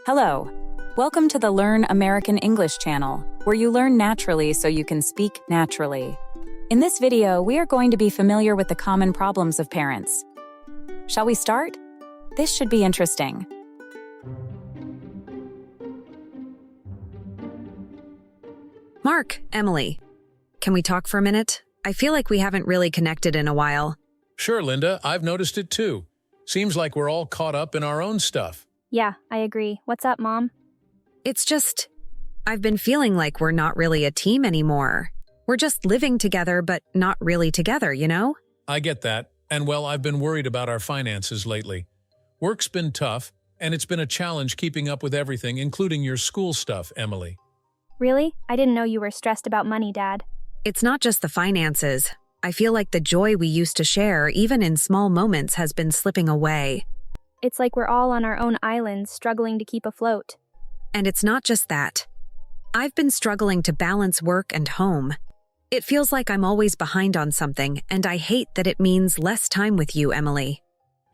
Hello. Welcome to the Learn American English channel, where you learn naturally so you can speak naturally. In this video, we are going to be familiar with the common problems of parents. Shall we start? This should be interesting. Mark, Emily, can we talk for a minute? I feel like we haven't really connected in a while. Sure, Linda. I've noticed it too. Seems like we're all caught up in our own stuff. Yeah, I agree. What's up, Mom? It's just, I've been feeling like we're not really a team anymore. We're just living together, but not really together, you know? I get that. And well, I've been worried about our finances lately. Work's been tough, and it's been a challenge keeping up with everything, including your school stuff, Emily. Really? I didn't know you were stressed about money, Dad. It's not just the finances. I feel like the joy we used to share, even in small moments, has been slipping away. It's like we're all on our own islands, struggling to keep afloat. And it's not just that. I've been struggling to balance work and home. It feels like I'm always behind on something, and I hate that it means less time with you, Emily.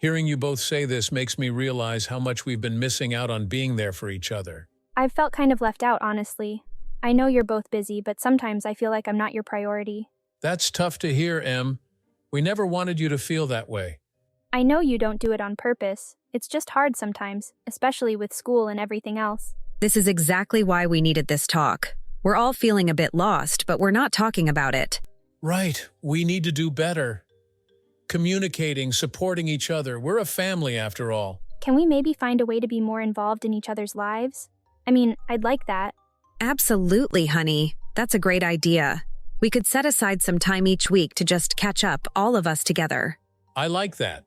Hearing you both say this makes me realize how much we've been missing out on being there for each other. I've felt kind of left out, honestly. I know you're both busy, but sometimes I feel like I'm not your priority. That's tough to hear, Em. We never wanted you to feel that way. I know you don't do it on purpose. It's just hard sometimes, especially with school and everything else. This is exactly why we needed this talk. We're all feeling a bit lost, but we're not talking about it. Right. We need to do better. Communicating, supporting each other. We're a family after all. Can we maybe find a way to be more involved in each other's lives? I mean, I'd like that. Absolutely, honey. That's a great idea. We could set aside some time each week to just catch up, all of us together. I like that.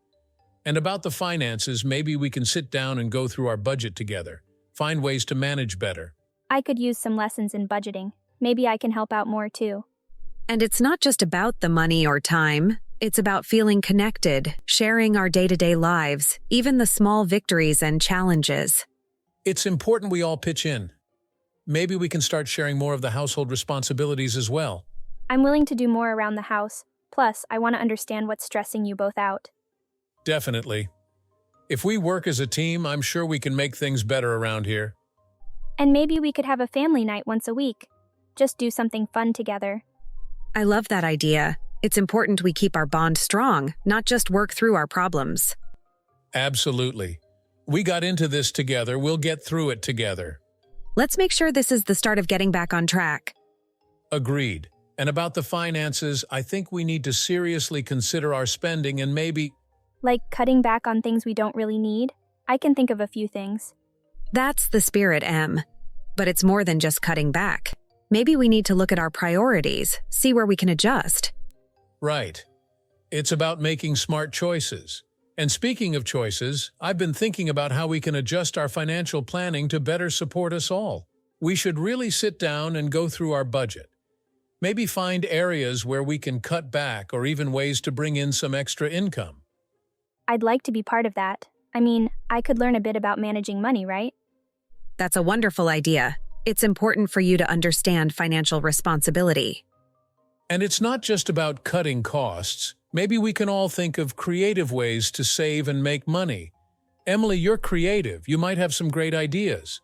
And about the finances, maybe we can sit down and go through our budget together. Find ways to manage better. I could use some lessons in budgeting. Maybe I can help out more too. And it's not just about the money or time. It's about feeling connected, sharing our day-to-day lives, even the small victories and challenges. It's important we all pitch in. Maybe we can start sharing more of the household responsibilities as well. I'm willing to do more around the house. Plus, I want to understand what's stressing you both out. Definitely. If we work as a team, I'm sure we can make things better around here. And maybe we could have a family night once a week. Just do something fun together. I love that idea. It's important we keep our bond strong, not just work through our problems. Absolutely. We got into this together. We'll get through it together. Let's make sure this is the start of getting back on track. Agreed. And about the finances, I think we need to seriously consider our spending and maybe... Like cutting back on things we don't really need? I can think of a few things. That's the spirit, Em. But it's more than just cutting back. Maybe we need to look at our priorities, see where we can adjust. Right. It's about making smart choices. And speaking of choices, I've been thinking about how we can adjust our financial planning to better support us all. We should really sit down and go through our budget. Maybe find areas where we can cut back or even ways to bring in some extra income. I'd like to be part of that. I mean, I could learn a bit about managing money, right? That's a wonderful idea. It's important for you to understand financial responsibility. And it's not just about cutting costs. Maybe we can all think of creative ways to save and make money. Emily, you're creative. You might have some great ideas.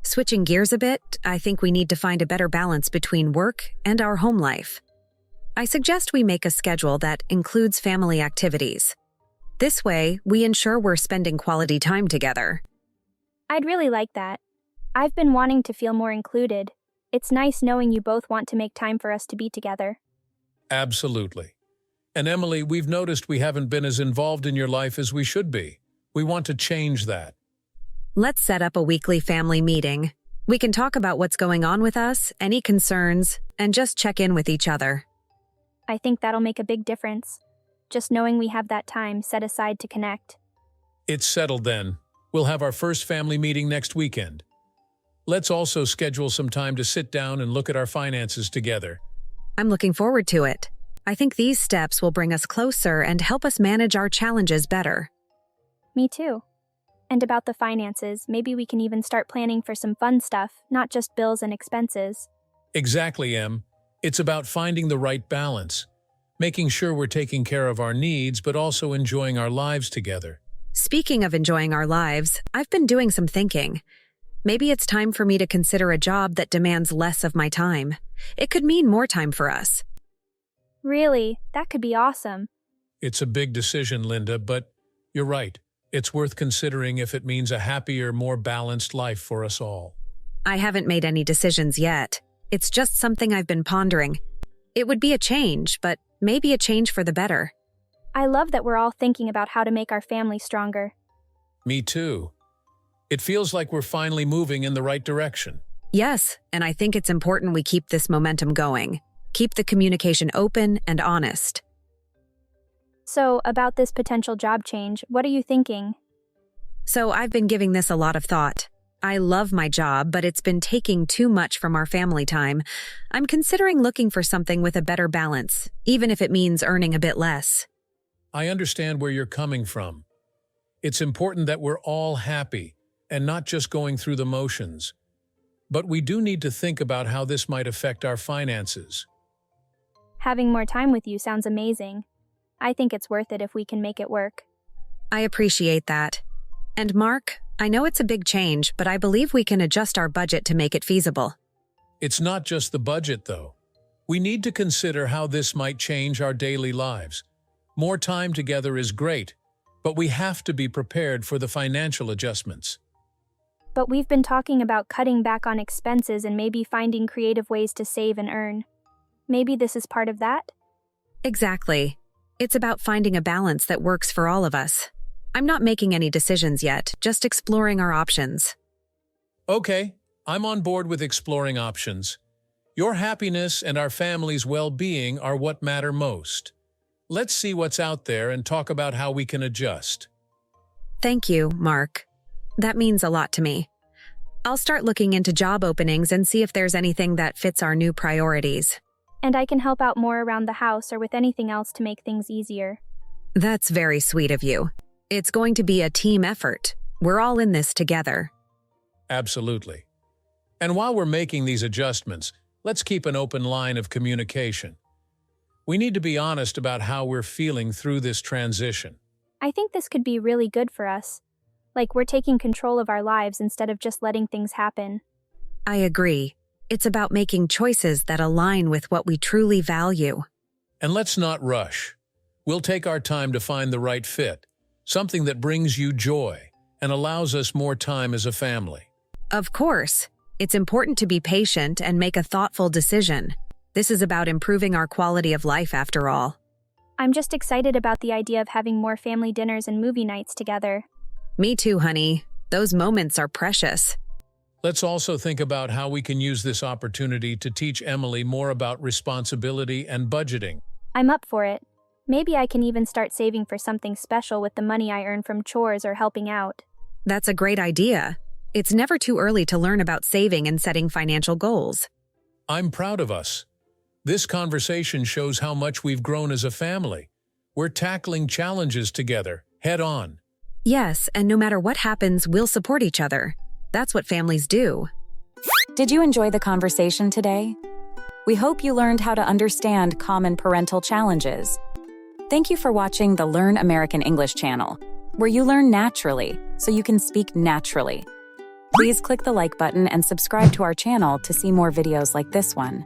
Switching gears a bit, I think we need to find a better balance between work and our home life. I suggest we make a schedule that includes family activities. This way, we ensure we're spending quality time together. I'd really like that. I've been wanting to feel more included. It's nice knowing you both want to make time for us to be together. Absolutely. And Emily, we've noticed we haven't been as involved in your life as we should be. We want to change that. Let's set up a weekly family meeting. We can talk about what's going on with us, any concerns, and just check in with each other. I think that'll make a big difference. Just knowing we have that time set aside to connect. It's settled then. We'll have our first family meeting next weekend. Let's also schedule some time to sit down and look at our finances together. I'm looking forward to it. I think these steps will bring us closer and help us manage our challenges better. Me too. And about the finances, maybe we can even start planning for some fun stuff, not just bills and expenses. Exactly, Em. It's about finding the right balance, making sure we're taking care of our needs but also enjoying our lives together. Speaking of enjoying our lives, I've been doing some thinking. Maybe it's time for me to consider a job that demands less of my time. It could mean more time for us. Really, that could be awesome. It's a big decision, Linda, but you're right. It's worth considering if it means a happier, more balanced life for us all. I haven't made any decisions yet. It's just something I've been pondering. It would be a change, but maybe a change for the better. I love that we're all thinking about how to make our family stronger. Me too. It feels like we're finally moving in the right direction. Yes, and I think it's important we keep this momentum going. Keep the communication open and honest. So, about this potential job change, what are you thinking? So I've been giving this a lot of thought. I love my job, but it's been taking too much from our family time. I'm considering looking for something with a better balance, even if it means earning a bit less. I understand where you're coming from. It's important that we're all happy and not just going through the motions. But we do need to think about how this might affect our finances. Having more time with you sounds amazing. I think it's worth it if we can make it work. I appreciate that. And Mark, I know it's a big change, but I believe we can adjust our budget to make it feasible. It's not just the budget, though. We need to consider how this might change our daily lives. More time together is great, but we have to be prepared for the financial adjustments. But we've been talking about cutting back on expenses and maybe finding creative ways to save and earn. Maybe this is part of that? Exactly. It's about finding a balance that works for all of us. I'm not making any decisions yet, just exploring our options. Okay, I'm on board with exploring options. Your happiness and our family's well-being are what matter most. Let's see what's out there and talk about how we can adjust. Thank you, Mark. That means a lot to me. I'll start looking into job openings and see if there's anything that fits our new priorities. And I can help out more around the house or with anything else to make things easier. That's very sweet of you. It's going to be a team effort. We're all in this together. Absolutely. And while we're making these adjustments, let's keep an open line of communication. We need to be honest about how we're feeling through this transition. I think this could be really good for us. Like we're taking control of our lives instead of just letting things happen. I agree. It's about making choices that align with what we truly value. And let's not rush. We'll take our time to find the right fit, something that brings you joy and allows us more time as a family. Of course, it's important to be patient and make a thoughtful decision. This is about improving our quality of life after all. I'm just excited about the idea of having more family dinners and movie nights together. Me too, honey. Those moments are precious. Let's also think about how we can use this opportunity to teach Emily more about responsibility and budgeting. I'm up for it. Maybe I can even start saving for something special with the money I earn from chores or helping out. That's a great idea. It's never too early to learn about saving and setting financial goals. I'm proud of us. This conversation shows how much we've grown as a family. We're tackling challenges together, head on. Yes, and no matter what happens, we'll support each other. That's what families do. Did you enjoy the conversation today? We hope you learned how to understand common parental challenges. Thank you for watching the Learn American English channel, where you learn naturally so you can speak naturally. Please click the like button and subscribe to our channel to see more videos like this one.